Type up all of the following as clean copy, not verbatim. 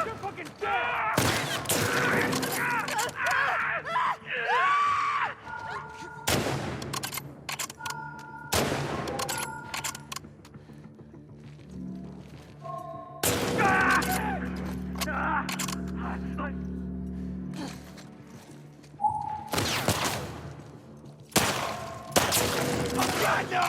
You're fucking dead! God, no!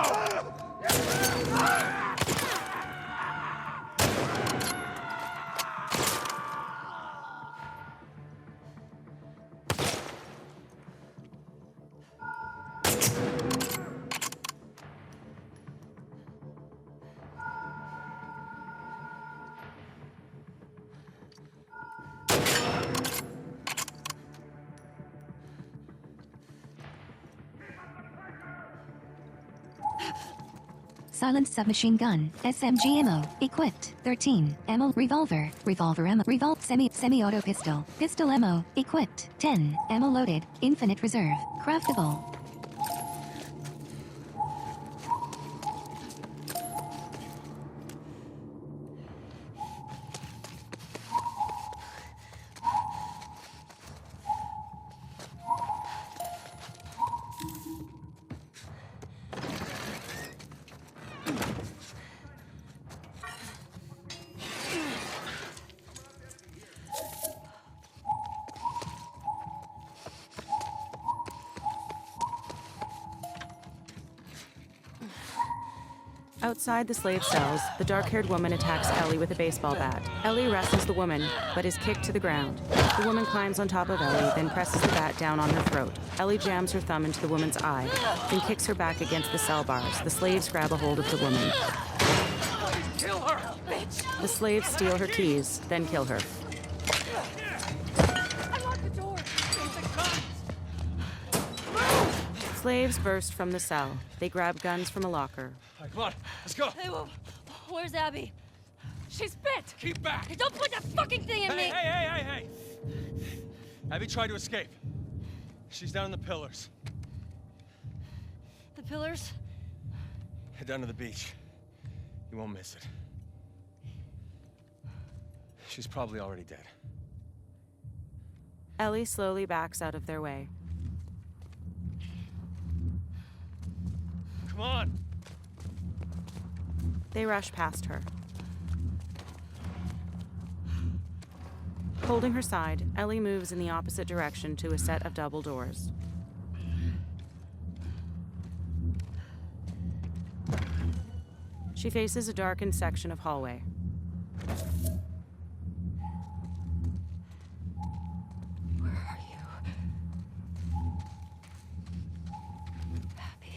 Silenced submachine gun, SMG ammo, equipped, 13, ammo, revolver ammo, semi-auto pistol ammo, equipped, 10, ammo loaded, infinite reserve, craftable. Outside the slave cells, the dark-haired woman attacks Ellie with a baseball bat. Ellie wrestles the woman, but is kicked to the ground. The woman climbs on top of Ellie, then presses the bat down on her throat. Ellie jams her thumb into the woman's eye, then kicks her back against the cell bars. The slaves grab a hold of the woman. Kill her, bitch! The slaves steal her keys, then kill her. Unlock the door! Slaves burst from the cell. They grab guns from a locker. All right, come on, let's go! Hey, where's Abby? She's bit! Keep back! Hey, don't put that fucking thing in me! Hey! Abby tried to escape. She's down in the pillars. The pillars? Head down to the beach. You won't miss it. She's probably already dead. Ellie slowly backs out of their way. Come on! They rush past her. Holding her side, Ellie moves in the opposite direction to a set of double doors. She faces a darkened section of hallway. Where are you? Abby.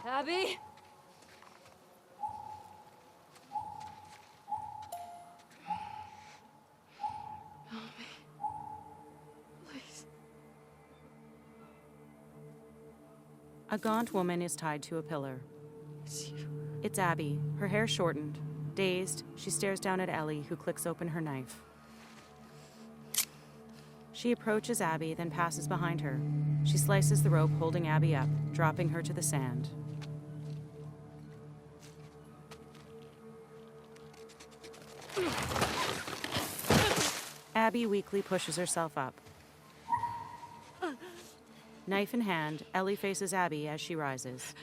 Abby? Help me. Please. A gaunt woman is tied to a pillar. It's you. It's Abby, her hair shortened. Dazed, she stares down at Ellie, who clicks open her knife. She approaches Abby, then passes behind her. She slices the rope holding Abby up, dropping her to the sand. Abby weakly pushes herself up. Knife in hand, Ellie faces Abby as she rises.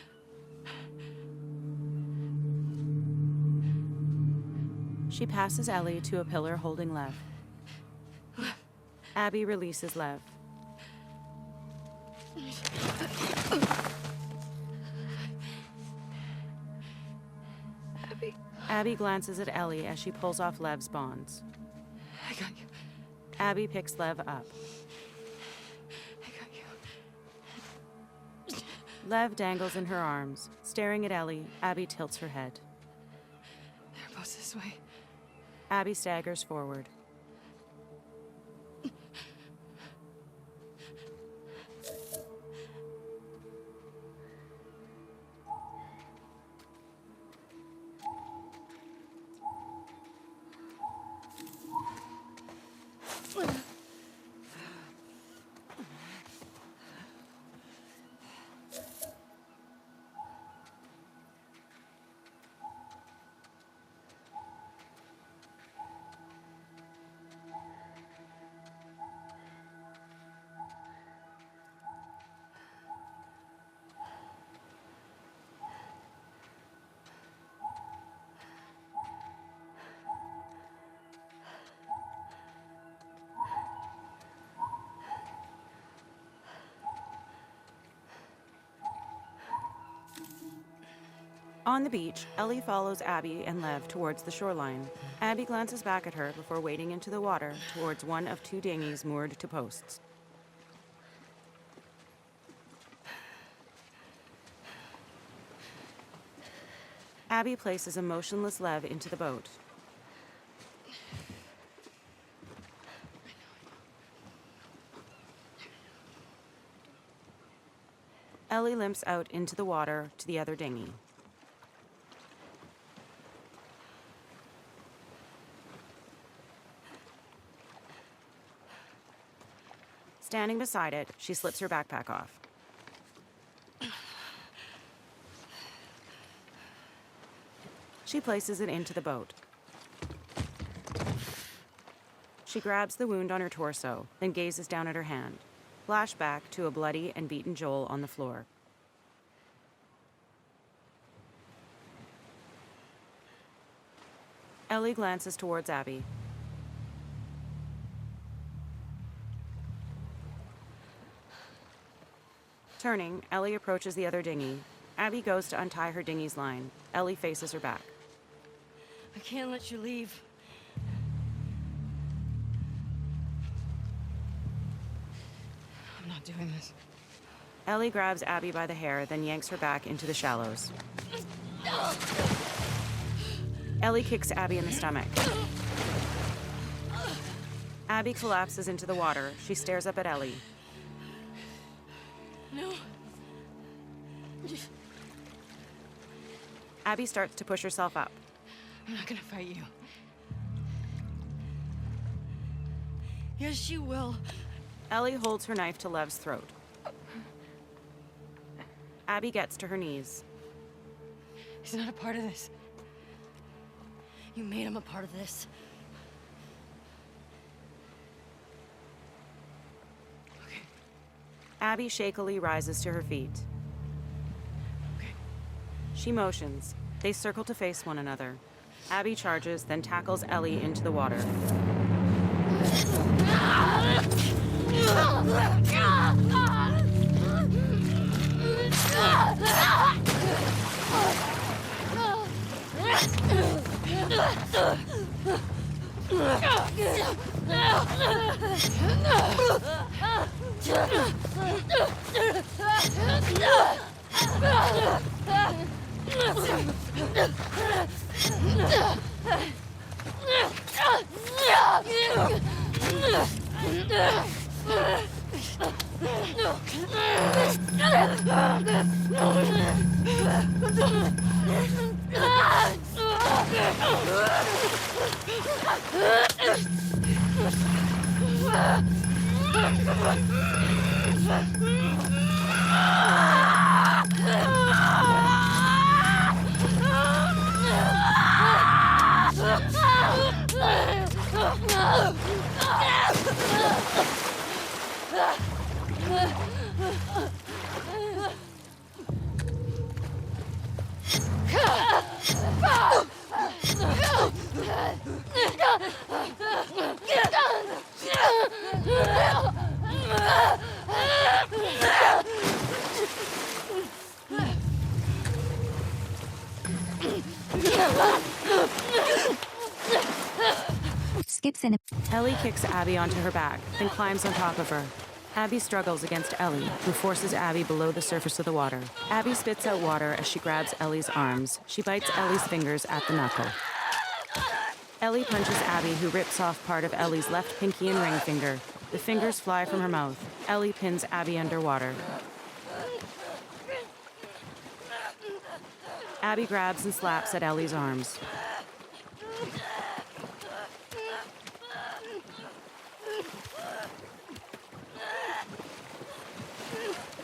She passes Ellie to a pillar holding Lev. Abby releases Lev. Abby glances at Ellie as she pulls off Lev's bonds. I got you. Abby picks Lev up. I got you. Lev dangles in her arms. Staring at Ellie, Abby tilts her head. They're both this way. Abby staggers forward. On the beach, Ellie follows Abby and Lev towards the shoreline. Abby glances back at her before wading into the water towards one of two dinghies moored to posts. Abby places a motionless Lev into the boat. Ellie limps out into the water to the other dinghy. Standing beside it, she slips her backpack off. She places it into the boat. She grabs the wound on her torso, then gazes down at her hand. Flashback to a bloody and beaten Joel on the floor. Ellie glances towards Abby. Turning, Ellie approaches the other dinghy. Abby goes to untie her dinghy's line. Ellie faces her back. I can't let you leave. I'm not doing this. Ellie grabs Abby by the hair, then yanks her back into the shallows. Ellie kicks Abby in the stomach. Abby collapses into the water. She stares up at Ellie. No. Abby starts to push herself up. I'm not gonna fight you. Yes, you will. Ellie holds her knife to Lev's throat. Abby gets to her knees. He's not a part of this. You made him a part of this. Okay. Abby shakily rises to her feet. Okay. She motions. They circle to face one another. Abby charges, then tackles Ellie into the water. Skips in. Ellie kicks Abby onto her back, then climbs on top of her. Abby struggles against Ellie, who forces Abby below the surface of the water. Abby spits out water as she grabs Ellie's arms. She bites Ellie's fingers at the knuckle. Ellie punches Abby, who rips off part of Ellie's left pinky and ring finger. The fingers fly from her mouth. Ellie pins Abby underwater. Abby grabs and slaps at Ellie's arms.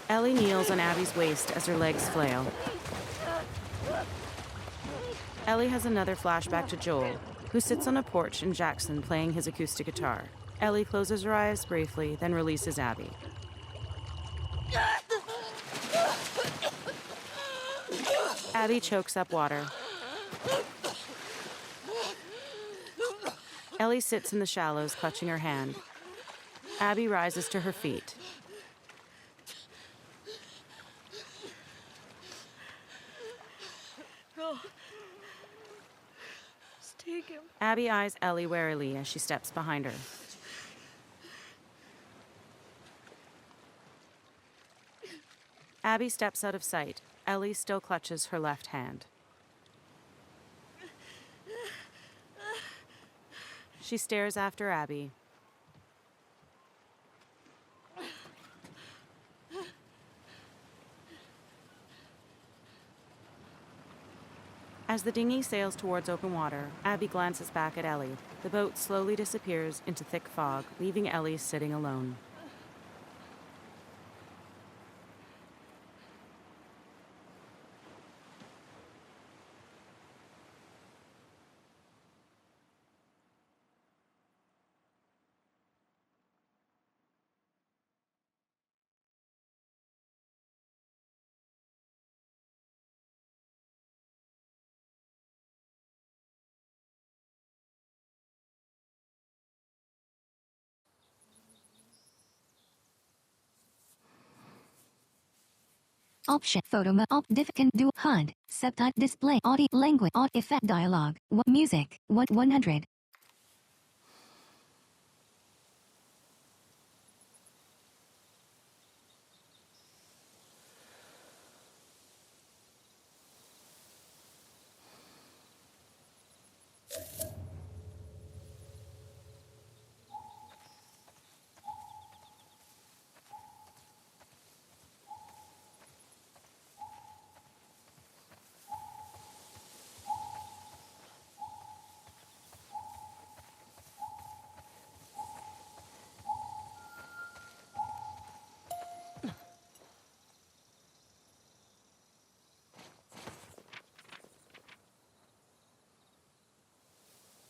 Ellie kneels on Abby's waist as her legs flail. Ellie has another flashback to Joel, who sits on a porch in Jackson playing his acoustic guitar. Ellie closes her eyes briefly, then releases Abby. Abby chokes up water. Ellie sits in the shallows, clutching her hand. Abby rises to her feet. Take him. Abby eyes Ellie warily as she steps behind her. Abby steps out of sight. Ellie still clutches her left hand. She stares after Abby. As the dinghy sails towards open water, Abby glances back at Ellie. The boat slowly disappears into thick fog, leaving Ellie sitting alone. Option photo op diff can do HUD subtype display audio language audio effect dialogue music 100.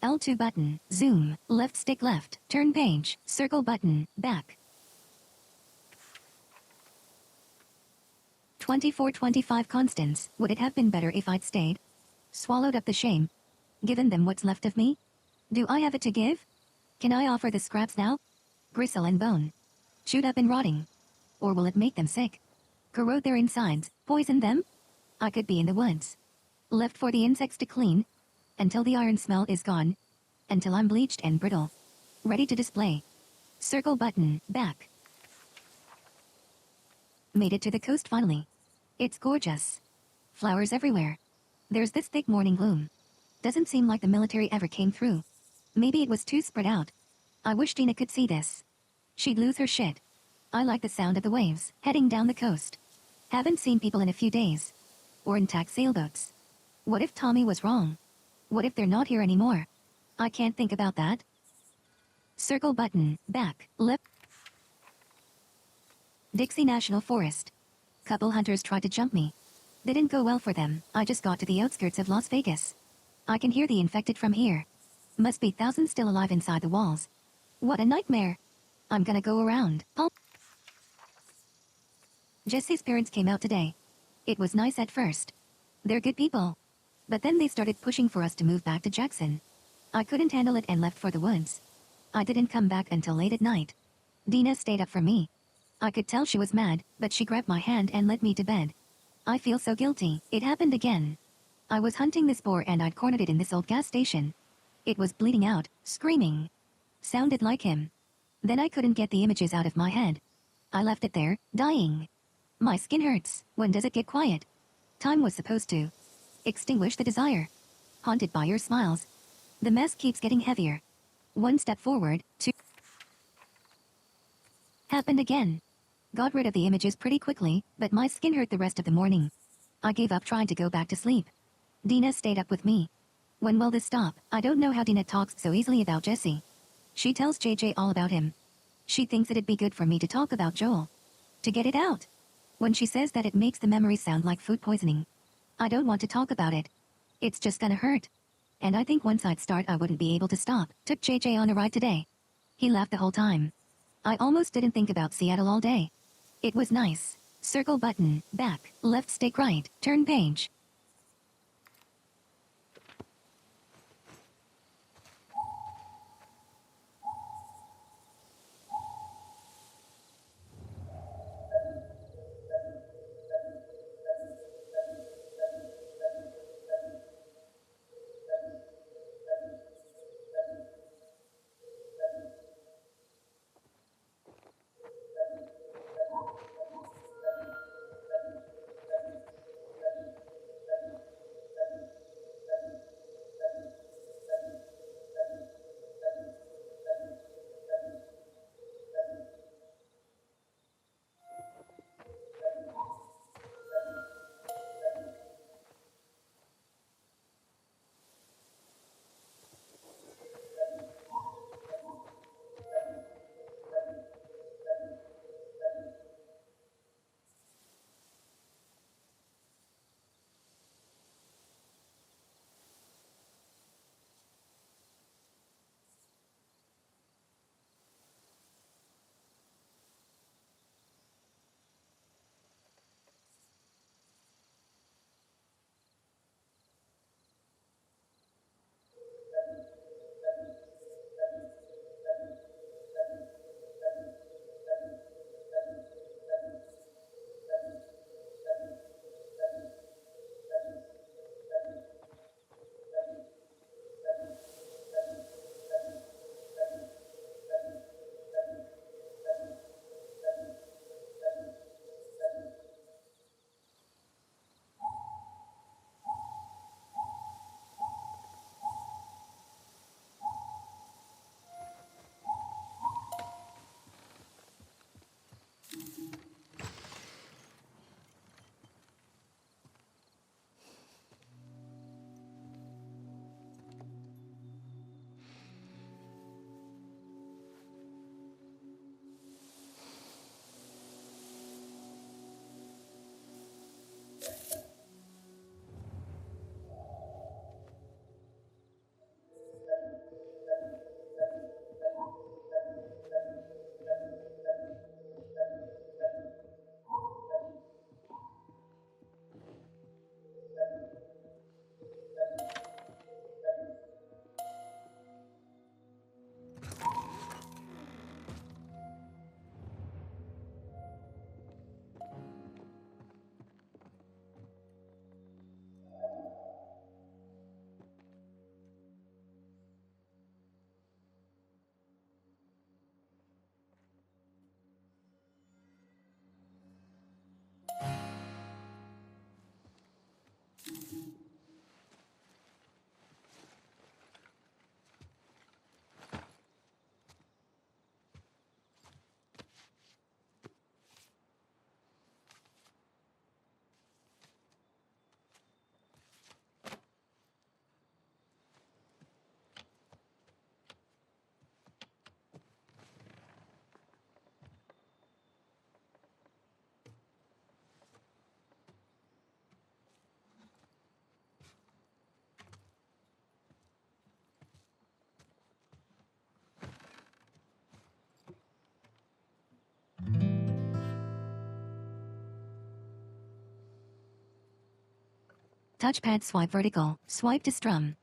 L2 button, zoom, left stick left, turn page, circle button, back. 24-25 Constance, would it have been better if I'd stayed? Swallowed up the shame. Given them what's left of me? Do I have it to give? Can I offer the scraps now? Gristle and bone. Chewed up and rotting. Or will it make them sick? Corrode their insides, poison them? I could be in the woods. Left for the insects to clean. Until the iron smell is gone. Until I'm bleached and brittle. Ready to display. Circle button, back. Made it to the coast finally. It's gorgeous. Flowers everywhere. There's this thick morning gloom. Doesn't seem like the military ever came through. Maybe it was too spread out. I wish Dina could see this. She'd lose her shit. I like the sound of the waves heading down the coast. Haven't seen people in a few days. Or intact sailboats. What if Tommy was wrong? What if they're not here anymore? I can't think about that. Circle button, back, left. Dixie National Forest. Couple hunters tried to jump me. Didn't go well for them. I just got to the outskirts of Las Vegas. I can hear the infected from here. Must be thousands still alive inside the walls. What a nightmare. I'm gonna go around. Jesse's parents came out today. It was nice at first. They're good people. But then they started pushing for us to move back to Jackson. I couldn't handle it and left for the woods. I didn't come back until late at night. Dina stayed up for me. I could tell she was mad, but she grabbed my hand and led me to bed. I feel so guilty. It happened again. I was hunting this boar and I'd cornered it in this old gas station. It was bleeding out, screaming. Sounded like him. Then I couldn't get the images out of my head. I left it there, dying. My skin hurts. When does it get quiet? Time was supposed to extinguish the desire. Haunted by your smiles. The mess keeps getting heavier. One step forward, two. Happened again. Got rid of the images pretty quickly, but my skin hurt the rest of the morning. I gave up trying to go back to sleep. Dina stayed up with me. When will this stop? I don't know how Dina talks so easily about Jesse. She tells JJ all about him. She thinks it'd be good for me to talk about Joel. To get it out. When she says that it makes the memory sound like food poisoning. I don't want to talk about it. It's just gonna hurt. And I think once I'd start I wouldn't be able to stop. Took JJ on a ride today. He laughed the whole time. I almost didn't think about Seattle all day. It was nice. Circle button, back, left stick right, turn page. Touchpad swipe vertical. Swipe to strum.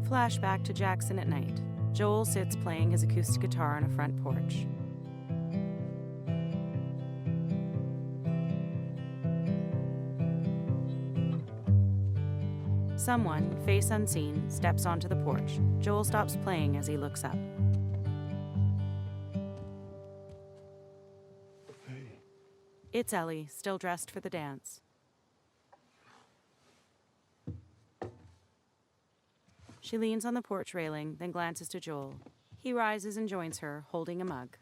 Flashback to Jackson at night. Joel sits playing his acoustic guitar on a front porch. Someone, face unseen, steps onto the porch. Joel stops playing as he looks up. Hey. It's Ellie, still dressed for the dance. She leans on the porch railing, then glances to Joel. He rises and joins her, holding a mug.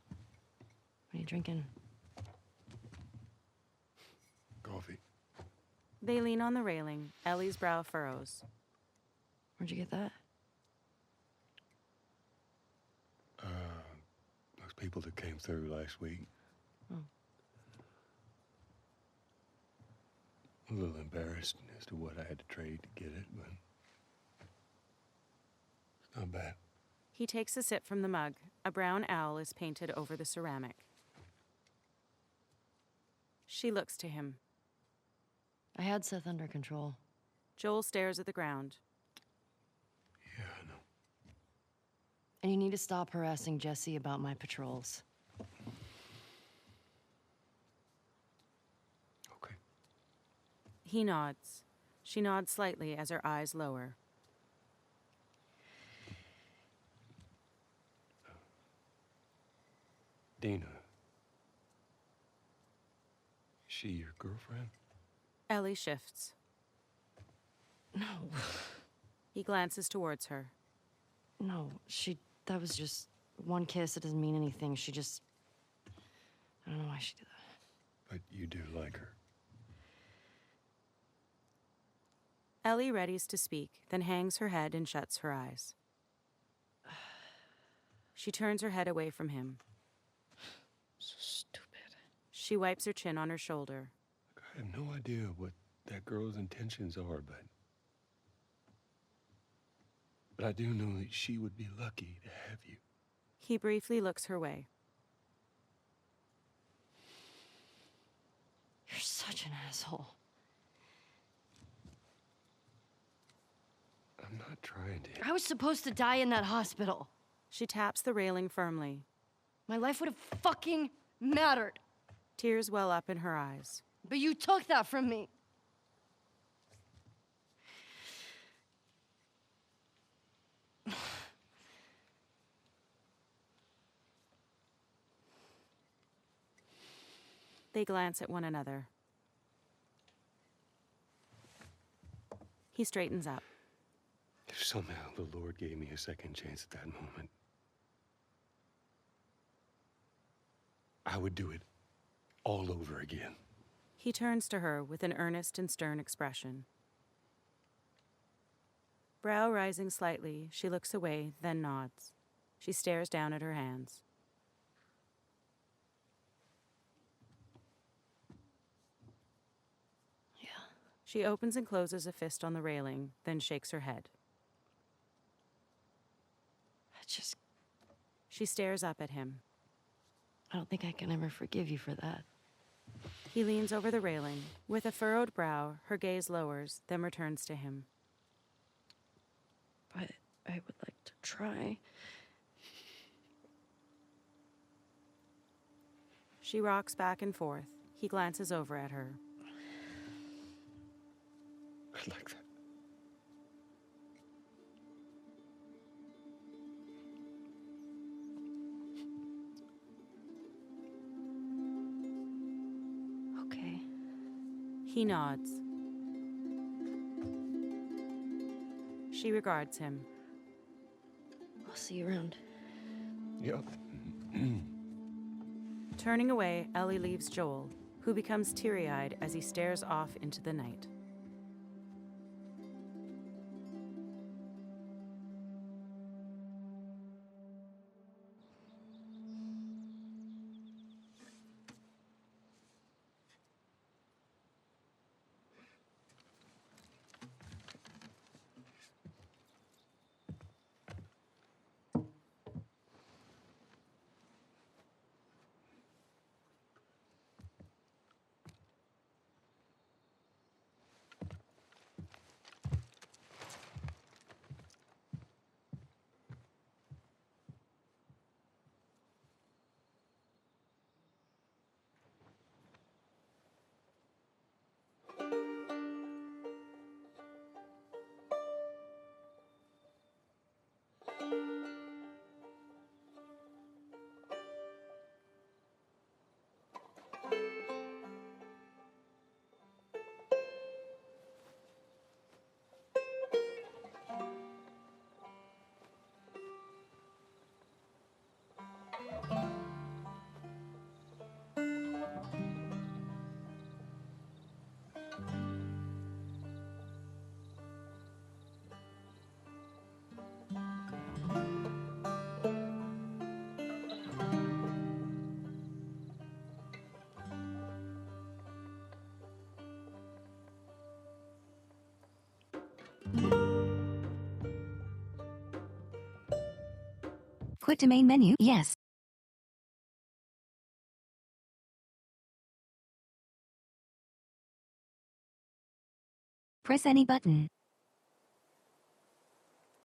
What are you drinking? Coffee. They lean on the railing. Ellie's brow furrows. Where'd you get that? Those people that came through last week. Oh. A little embarrassed as to what I had to trade to get it, but it's not bad. He takes a sip from the mug. A brown owl is painted over the ceramic. She looks to him. I had Seth under control. Joel stares at the ground. Yeah, I know. And you need to stop harassing Jesse about my patrols. Okay. He nods. She nods slightly as her eyes lower. Dina. Is she your girlfriend? Ellie shifts. No. He glances towards her. No, that was just one kiss. It doesn't mean anything. I don't know why she did that. But you do like her. Ellie readies to speak, then hangs her head and shuts her eyes. She turns her head away from him. So stupid. She wipes her chin on her shoulder. I have no idea what that girl's intentions are, but I do know that she would be lucky to have you. He briefly looks her way. You're such an asshole. I'm not trying to. I was supposed to die in that hospital. She taps the railing firmly. My life would have fucking mattered. Tears well up in her eyes. But you took that from me. They glance at one another. He straightens up. If somehow the Lord gave me a second chance at that moment, I would do it all over again. He turns to her with an earnest and stern expression. Brow rising slightly, she looks away, then nods. She stares down at her hands. Yeah. She opens and closes a fist on the railing, then shakes her head. just, She stares up at him. I don't think I can ever forgive you for that. He leans over the railing. With a furrowed brow, her gaze lowers, then returns to him. But I would like to try. She rocks back and forth. He glances over at her. I'd like that. Okay. He nods. She regards him. I'll see you around. Yep. Turning away, Ellie leaves Joel, who becomes teary-eyed as he stares off into the night. Quit to main menu. Yes. Press any button.